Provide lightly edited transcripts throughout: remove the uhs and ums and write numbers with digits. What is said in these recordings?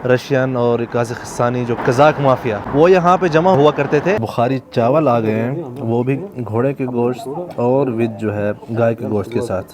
Russian और काज़ाकिस्तानी जो Kazakh mafia वो यहाँ पे जमा हुआ करते थे। बुखारी चावल आ गए हैं, वो भी घोड़े के गोश्त और विद जो है गाय के गोश्त के साथ।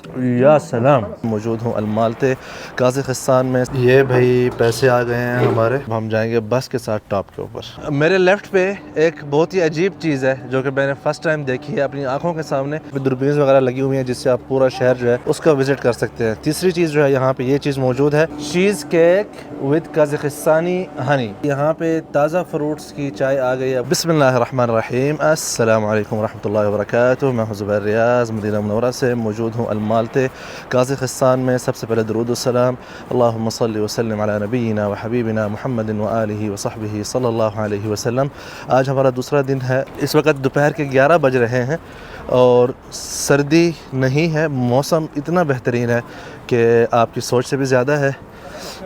या सलाम, मौजूद हूँ अलमालते काज़ाकिस्तान में। ये भाई पैसे आ गए हैं हमारे, हम जाएंगे बस के साथ टॉप के ऊपर। मेरे लेफ्ट पे एक बहुत ही अजीब चीज़ है जो कि मैंने फर्स्ट टाइम देखी है अपनी आंखों के सामने। दूरबीन वगैरह लगी हुई हैं जिससे आप पूरा शहर जो है उसका विजिट कर सकते हैं। तीसरी चीज़ जो है यहाँ पे ये चीज़ मौजूद है, चीज़ केक विद काज़ाकिस्तानी हनी। यहाँ पे ताज़ा फ्रूट्स की चाय आ गई है। बिस्मिल्लाहिर्रहमानिर्रहीम, अस्सलाम वालेकुम रहमतुल्लाहि व बरकातुहू। मैं हूं ज़ुबैर रियाज़, मदीना मुनव्वरा से मौजूद हूँ अलमालते काज़ाकिस्तान में। सबसे पहले दुरूद सलाम अल्लाहुम्मा सल्लि व सल्लिम अला नबीना व हबीबिना मुहम्मदिन व आलिहि व सहबिहि सल्लल्लाहु अलैहि वसल्लम। आज हमारा दूसरा दिन है। इस वक्त दोपहर के 11 बज रहे हैं और सर्दी नहीं है, मौसम इतना बेहतरीन है कि आपकी सोच से भी ज़्यादा है।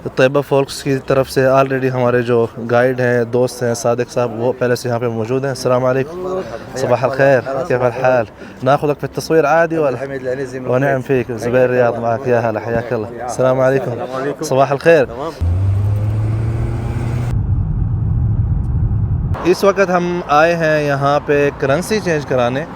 तो तैयबा फोल्क्स की तरफ से ऑलरेडी हमारे जो गाइड हैं, दोस्त हैं, सादिक साहब, वो पहले से यहाँ पे मौजूद हैं। अस्सलाम वालेकुम, सबाह अल खैर, कैफ अल हाल, नाखुदक फित तस्वीर आदि व नअम फीक, ज़ुबैर रियाद माक, या हला हयाक अल्लाह। अस्सलाम वालेकुम, सबाह अल खैर। इस वक्त हम आए हैं यहाँ पे करेंसी चेंज कराने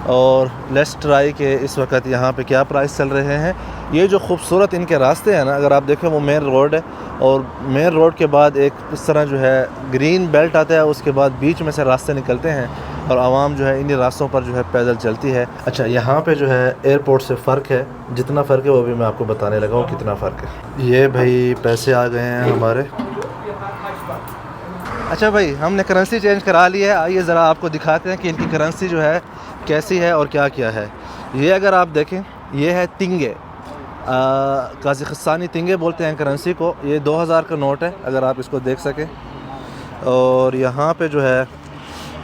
और लेट्स ट्राई के इस वक्त यहाँ पे क्या प्राइस चल रहे हैं। ये जो खूबसूरत इनके रास्ते हैं ना, अगर आप देखें वो मेन रोड है और मेन रोड के बाद एक इस तरह जो है ग्रीन बेल्ट आता है, उसके बाद बीच में से रास्ते निकलते हैं और आवाम जो है इन्हीं रास्तों पर जो है पैदल चलती है। अच्छा, यहाँ पे जो है एयरपोर्ट से फ़र्क है, जितना फ़र्क है वो भी मैं आपको बताने लगा हूँ कितना फ़र्क है। ये भाई पैसे आ गए हैं हमारे। अच्छा भाई, हमने करेंसी चेंज करा ली है। आइए ज़रा आपको दिखाते हैं कि इनकी करेंसी जो है कैसी है और क्या क्या है। ये अगर आप देखें, ये है तिंगे, काज़ाकिस्तानी तिंगे बोलते हैं करेंसी को। ये 2000 का नोट है, अगर आप इसको देख सकें। और यहाँ पे जो है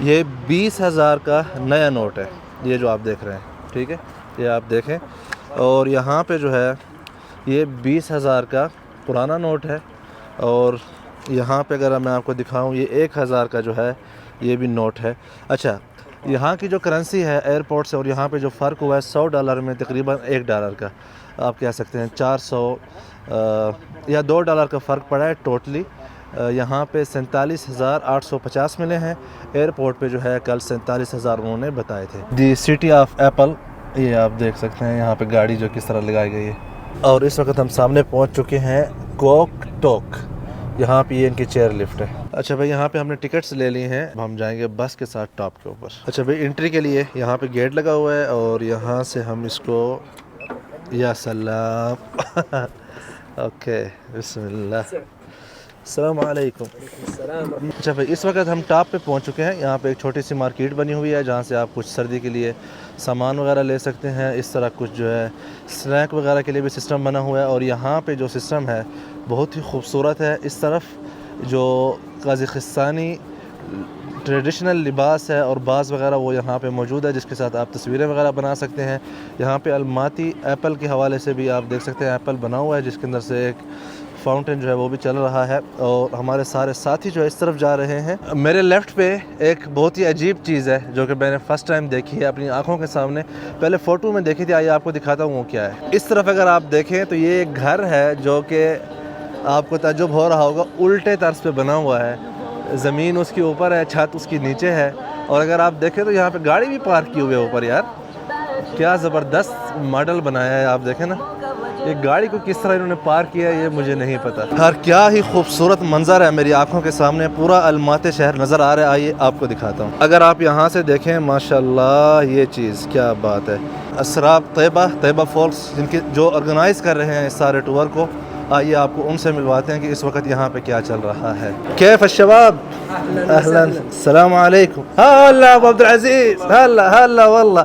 ये 20,000 का नया नोट है, ये जो आप देख रहे हैं, ठीक है, ये आप देखें। और यहाँ पे जो है ये 20,000 का पुराना नोट है। और यहाँ पे अगर मैं आपको दिखाऊं, ये 1000 का जो है ये भी नोट है। अच्छा, यहाँ की जो करेंसी है एयरपोर्ट से और यहाँ पे जो फ़र्क हुआ है $100 में तकरीबन $1 का आप कह सकते हैं 400 या $2 का फ़र्क पड़ा है टोटली। यहाँ पे 47,850 मिले हैं। एयरपोर्ट पे जो है कल 47,000 उन्होंने बताए थे। दी सिटी ऑफ एप्पल, ये आप देख सकते हैं यहाँ पे गाड़ी जो किस तरह लगाई गई है। और इस वक्त हम सामने पहुँच चुके हैं कोक टोक, यहाँ पे ये इनकी चेयर लिफ्ट है। अच्छा भाई, यहाँ पे हमने टिकट्स ले ली हैं, हम जाएंगे बस के साथ टॉप के ऊपर। अच्छा भाई, एंट्री के लिए यहाँ पे गेट लगा हुआ है और यहाँ से हम इसको, या सलाम ओके, बिस्मिल्लाह, अस्सलाम वालेकुम। अच्छा भाई, इस वक्त हम टॉप पे पहुँच चुके हैं। यहाँ पे एक छोटी सी मार्केट बनी हुई है जहाँ से आप कुछ सर्दी के लिए सामान वगैरह ले सकते हैं। इस तरह कुछ जो है स्नैक वगैरह के लिए भी सिस्टम बना हुआ है। और यहाँ पे जो सिस्टम है बहुत ही खूबसूरत है। इस तरफ जो काज़ाकिस्तानी ट्रेडिशनल लिबास है और बाज़ वगैरह वो यहाँ पे मौजूद है, जिसके साथ आप तस्वीरें वगैरह बना सकते हैं। यहाँ पे अलमाती एप्पल के हवाले से भी आप देख सकते हैं, एप्पल बना हुआ है जिसके अंदर से एक फाउंटेन जो है वो भी चल रहा है। और हमारे सारे साथी जो है इस तरफ जा रहे हैं। मेरे लेफ़्ट पे एक बहुत ही अजीब चीज़ है जो कि मैंने फ़र्स्ट टाइम देखी है अपनी आंखों के सामने। पहले फ़ोटो में देखी थी, आइए आपको दिखाता हूँ वो क्या है। इस तरफ अगर आप देखें तो ये एक घर है जो कि आपको ताज्जुब हो रहा होगा, उल्टे तर्ज पे बना हुआ है। ज़मीन उसके ऊपर है, छत उसकी नीचे है। और अगर आप देखें तो यहाँ पे गाड़ी भी पार्क की हुई है ऊपर। यार क्या ज़बरदस्त मॉडल बनाया है, आप देखें ना, ये गाड़ी को किस तरह इन्होंने पार्क किया है ये मुझे नहीं पता। यार क्या ही खूबसूरत मंजर है मेरी आंखों के सामने, पूरा अलमाते शहर नज़र आ रहा है। आइए आपको दिखाता हूँ। अगर आप यहाँ से देखें, माशाल्लाह, ये चीज़ क्या बात है। असराब तैयबा फोल्क्स जिनके जो ऑर्गेनाइज़ कर रहे हैं इस सारे टूर को, आइए आपको उनसे मिलवाते हैं कि इस वक्त यहाँ पे क्या चल रहा है। कैफ शबाब, अहलन, अस्सलाम वालेकुम, हल्ला अबू अब्दुल अजीज, हल्ला हल्ला वल्लाह,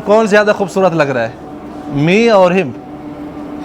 कौन ज़्यादा खूबसूरत लग रहा है, मी और हिम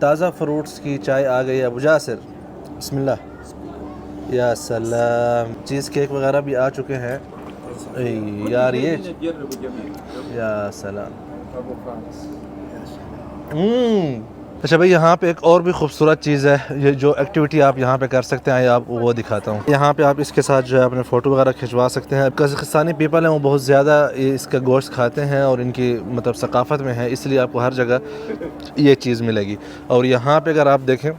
ताज़ा फ्रूट्स की चाय आ गई है। अबू जासिर बिस्मिल्लाह। या सलाम, चीज़ केक वगैरह भी आ चुके हैं। यार ये या सलाम। अच्छा भाई, यहाँ पे एक और भी खूबसूरत चीज़ है, ये जो एक्टिविटी आप यहाँ पे कर सकते हैं, आप वो दिखाता हूँ। यहाँ पे आप इसके साथ जो है अपने फ़ोटो वगैरह खिंचवा सकते हैं। कज़ाकिस्तानी पीपल हैं, वो बहुत ज़्यादा इसका गोश्त खाते हैं और इनकी मतलब सकाफ़त में है, इसलिए आपको हर जगह ये चीज़ मिलेगी। और यहाँ पे अगर आप देखें,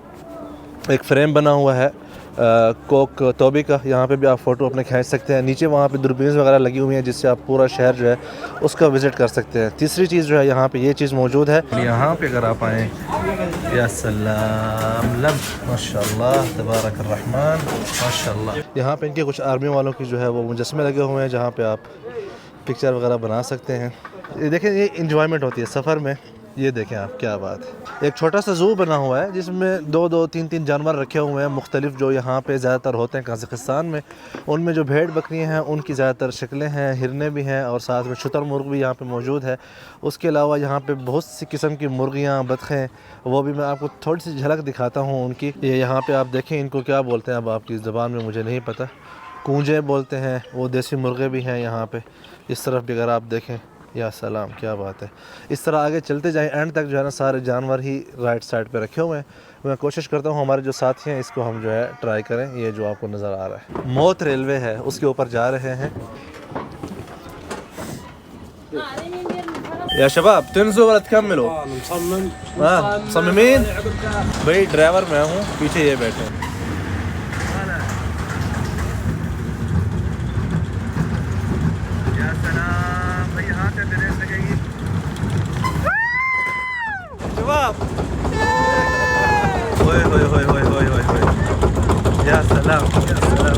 एक फ्रेम बना हुआ है कोक तोबी का, यहाँ पे भी आप फ़ोटो अपने खींच सकते हैं। नीचे वहाँ पे दूरबीन वगैरह लगी हुई हैं, जिससे आप पूरा शहर जो है उसका विज़िट कर सकते हैं। तीसरी चीज़ जो है, यहाँ पे ये चीज़ मौजूद है। यहाँ पे अगर आप आएँ, या सलाम लब, माशाल्लाह तबारक अर्रहमान, माशाल्लाह। यहाँ पे इनके कुछ आर्मी वालों की जो है वो मुजस्मे लगे हुए हैं, जहाँ पे आप पिक्चर वगैरह बना सकते हैं। ये देखें, ये इंजॉयमेंट होती है सफ़र में। ये देखें आप, क्या बात है। एक छोटा सा ज़ू बना हुआ है, जिसमें दो तीन जानवर रखे हुए हैं मुख्तलिफ, जो यहाँ पे ज़्यादातर होते हैं कज़ाकिस्तान में। उनमें जो भेड़ बकरियाँ हैं, उनकी ज़्यादातर शक्लें हैं, हिरने भी हैं, और साथ में शुतुरमुर्ग भी यहाँ पे मौजूद है। उसके अलावा यहाँ पे बहुत सी किस्म की मुर्गियाँ, बतखें, वो भी मैं आपको थोड़ी सी झलक दिखाता हूँ उनकी। ये यहाँ पर आप देखें, इनको क्या बोलते हैं अब आपकी ज़बान में मुझे नहीं पता, कूंजे बोलते हैं। वो देसी मुर्गे भी हैं यहाँ पर। इस तरफ भी अगर आप देखें, या सलाम, क्या बात है। इस तरह आगे चलते जाएं, एंड तक जो है ना सारे जानवर ही राइट साइड पे रखे हुए हैं। मैं कोशिश करता हूँ हमारे जो साथी हैं, इसको हम जो है ट्राई करें। ये जो आपको नज़र आ रहा है, मौत रेलवे है, उसके ऊपर जा रहे हैं। या शबाब तंजो वला तकम्मिलो? मुसम्मिमीन भाई। ड्राइवर मैं हूँ, पीछे ये बैठे हैं। होए होए होए होए होए होए होए, या सलाम या सलाम।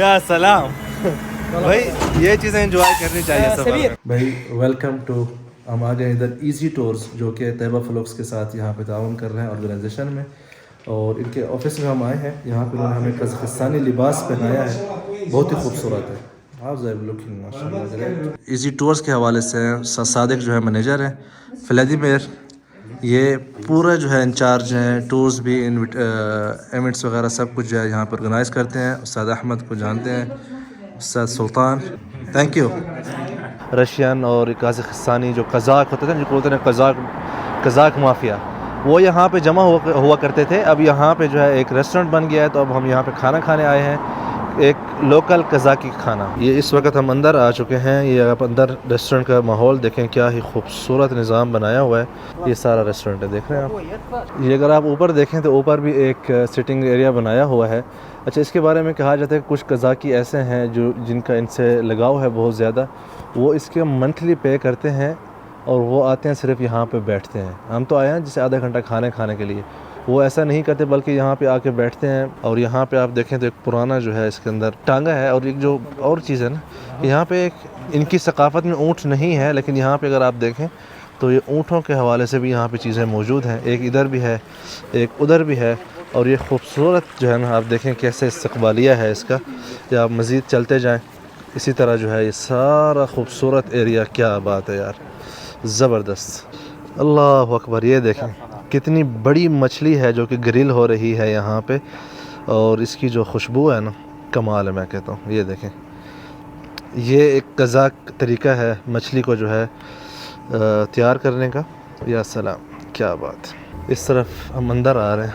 या सलाम भाई, ये चीज़ें एंजॉय करनी चाहिए सफर में। भाई वेलकम टू, हम आ गए इधर इजी टूर्स, जो कि तैयबा फ्लोक्स के साथ यहाँ पे ताउन कर रहे हैं ऑर्गेनाइजेशन में, और इनके ऑफिस में हम आए हैं। यहाँ पे उन्होंने हमें कज़ाकिस्तानी लिबास पहनाया है, बहुत ही खूबसूरत है। इजी टूर्स के हवाले से सादिक जो है मैनेजर हैं, व्लादिमीर ये पूरा जो है इंचार्ज हैं, टूर्स भी, इवेंट्स वगैरह सब कुछ जो है यहाँ पर ऑर्गेनाइज़ करते हैं। उस्ताद अहमद को जानते हैं, उस्ताद सुल्तान, थैंक यू। रशियन और कज़ाकिस्तानी जो कज़ाक होते थे, जिनको बोलते हैं कज़ाक माफिया, वो यहाँ पे जमा हुआ करते थे। अब यहाँ पे जो है एक रेस्टोरेंट बन गया है, तो अब हम यहाँ पे खाना खाने आए हैं, एक लोकल कज़ाकी खाना। ये इस वक्त हम अंदर आ चुके हैं। ये आप अंदर रेस्टोरेंट का माहौल देखें, क्या ही खूबसूरत निज़ाम बनाया हुआ है। ये सारा रेस्टोरेंट है, देख रहे हैं आप। ये अगर आप ऊपर देखें तो ऊपर भी एक सिटिंग एरिया बनाया हुआ है। अच्छा, इसके बारे में कहा जाता है कि कुछ कज़ाकी ऐसे हैं जो जिनका इनसे लगाव है बहुत ज़्यादा, वो इसके मंथली पे करते हैं और वो आते हैं, सिर्फ यहाँ पे बैठते हैं। हम तो आए हैं जैसे आधा घंटा खाने के लिए, वो ऐसा नहीं करते, बल्कि यहाँ पे आके बैठते हैं। और यहाँ पे आप देखें तो एक पुराना जो है इसके अंदर टांगा है। और एक जो और चीज़ है ना, यहाँ पे एक इनकी सकाफ़त में ऊँट नहीं है, लेकिन यहाँ पे अगर आप देखें तो ये ऊँटों के हवाले से भी यहाँ पे चीज़ें मौजूद हैं। एक इधर भी है, एक उधर भी है, और ये खूबसूरत जो है ना, आप देखें कैसे इस्तकबालिया है इसका, या आप मज़ीद चलते जाएं इसी तरह जो है ये सारा खूबसूरत एरिया। क्या बात है यार, ज़बरदस्त, अल्लाह अकबर। ये देखें कितनी बड़ी मछली है जो कि ग्रिल हो रही है यहाँ पे, और इसकी जो खुशबू है ना, कमाल है मैं कहता हूँ। ये देखें, ये एक कज़ाक तरीका है मछली को जो है तैयार करने का। या सलाम, क्या बात। इस तरफ हम अंदर आ रहे हैं।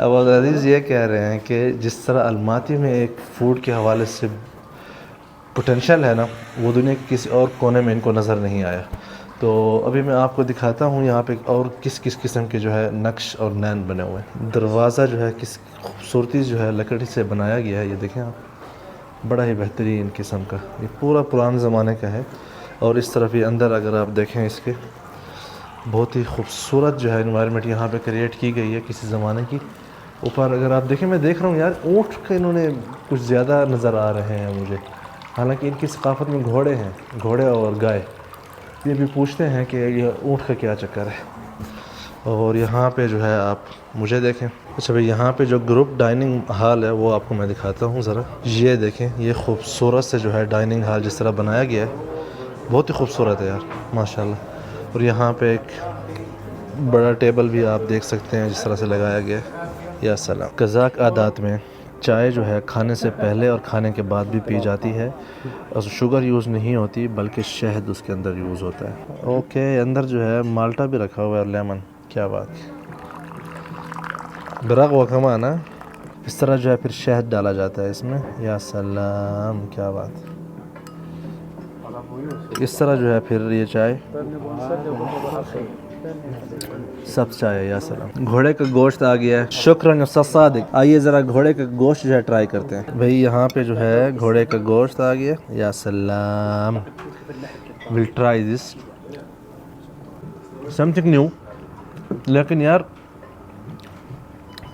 अब अजीज़ ये कह रहे हैं कि जिस तरह अलमाती में एक फ़ूड के हवाले से पोटेंशियल है ना, वो दुनिया के किसी और कोने में इनको नज़र नहीं आया। तो अभी मैं आपको दिखाता हूँ यहाँ पे और किस किस किस्म के जो है नक्श और नैन बने हुए हैं। दरवाज़ा जो है किस खूबसूरती जो है लकड़ी से बनाया गया है, ये देखें आप, बड़ा ही बेहतरीन किस्म का। ये पूरा पुराने ज़माने का है। और इस तरफ ये अंदर अगर आप देखें इसके, बहुत ही खूबसूरत जो है इन्वायरमेंट यहाँ पे क्रिएट की गई है किसी ज़माने की। ऊपर अगर आप देखें, मैं देख रहा हूँ यार, ऊँट के इन्होंने कुछ ज़्यादा नज़र आ रहे हैं मुझे, हालांकि इनकी सकाफ़त में घोड़े हैं, घोड़े और गाय। ये भी पूछते हैं कि ये ऊँट का क्या चक्कर है। और यहाँ पे जो है आप मुझे देखें। अच्छा भाई, यहाँ पे जो ग्रुप डाइनिंग हॉल है वो आपको मैं दिखाता हूँ ज़रा। ये देखें, ये खूबसूरत से जो है डाइनिंग हॉल जिस तरह बनाया गया है, बहुत ही खूबसूरत है यार, माशाल्लाह। और यहाँ पे एक बड़ा टेबल भी आप देख सकते हैं जिस तरह से लगाया गया है। या सलाम। कज़ाक आदात में चाय जो है खाने से पहले और खाने के बाद भी पी जाती है, और शुगर यूज़ नहीं होती बल्कि शहद उसके अंदर यूज़ होता है। ओके, अंदर जो है माल्टा भी रखा हुआ है और लेमन। क्या बात, बरक वकमा ना, इस तरह जो है फिर शहद डाला जाता है इसमें। या सलाम, क्या बात। इस तरह जो है फिर ये चाय सब चाय है। या सलाम। घोड़े का गोश्त आ गया है, शुक्रन सादिक। आइए ज़रा घोड़े का गोश्त जो है ट्राई करते हैं। भाई यहाँ पे जो है घोड़े का गोश्त आ गया। या सलाम, will try this, something new. लेकिन यार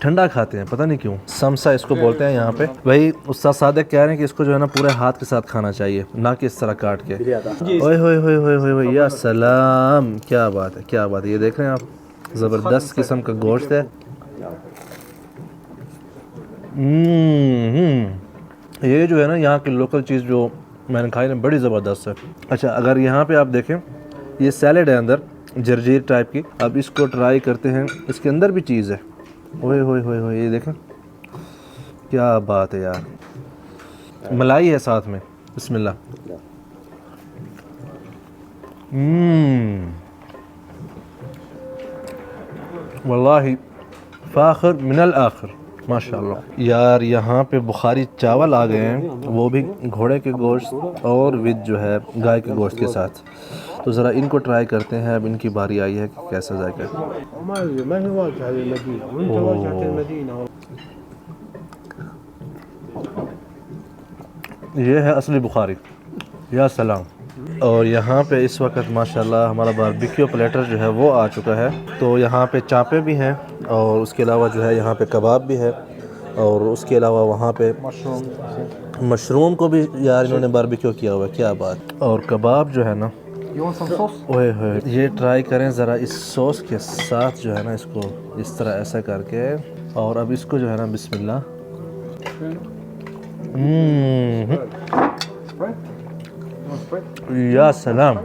ठंडा खाते हैं, पता नहीं क्यों। समसा इसको बोलते हैं यहाँ पे। भाई उस्ताद सादिक कह रहे हैं कि इसको जो है ना पूरे हाथ के साथ खाना चाहिए, ना कि इस तरह काट के। ओए होए होए होए होए होए, या सलाम, क्या बात है, क्या बात है। ये देख रहे हैं आप, ज़बरदस्त किस्म का गोश्त है। ये जो है ना यहाँ की लोकल चीज़ जो मैंने खाई ना, बड़ी ज़बरदस्त है। अच्छा, अगर यहाँ पे आप देखें, ये सैलेड है अंदर जर्जीर टाइप की। अब इसको ट्राई करते हैं, इसके अंदर भी चीज़ है। ओए होए होए होए, ये देखें, क्या बात है यार, मलाई है साथ में। बिस्मिल्लाह। वल्लाही फ़ाखिर मिनल आखिर, माशाल्लाह। यार यहाँ पे बुखारी चावल आ गए हैं, वो भी घोड़े के गोश्त और विद जो है गाय के गोश्त के साथ। तो ज़रा इनको ट्राई करते हैं। अब इनकी बारी आई है कि कैसा जाएगा। ये है असली बुखारी। या सलाम। और यहाँ पे इस वक्त माशाल्लाह हमारा बारबेक्यू प्लेटर जो है वो आ चुका है। तो यहाँ पे चापे भी हैं, और उसके अलावा जो है यहाँ पे कबाब भी है, और उसके अलावा वहाँ पे मशरूम को भी यार इन्होंने बारबेक्यू किया हुआ है। क्या बात। और कबाब जो है ना, ओए होए, ये ट्राई करें ज़रा इस सॉस के साथ जो है ना, इसको इस तरह ऐसा करके, और अब इसको जो है ना बिस्मिल्लाह। या सलाम,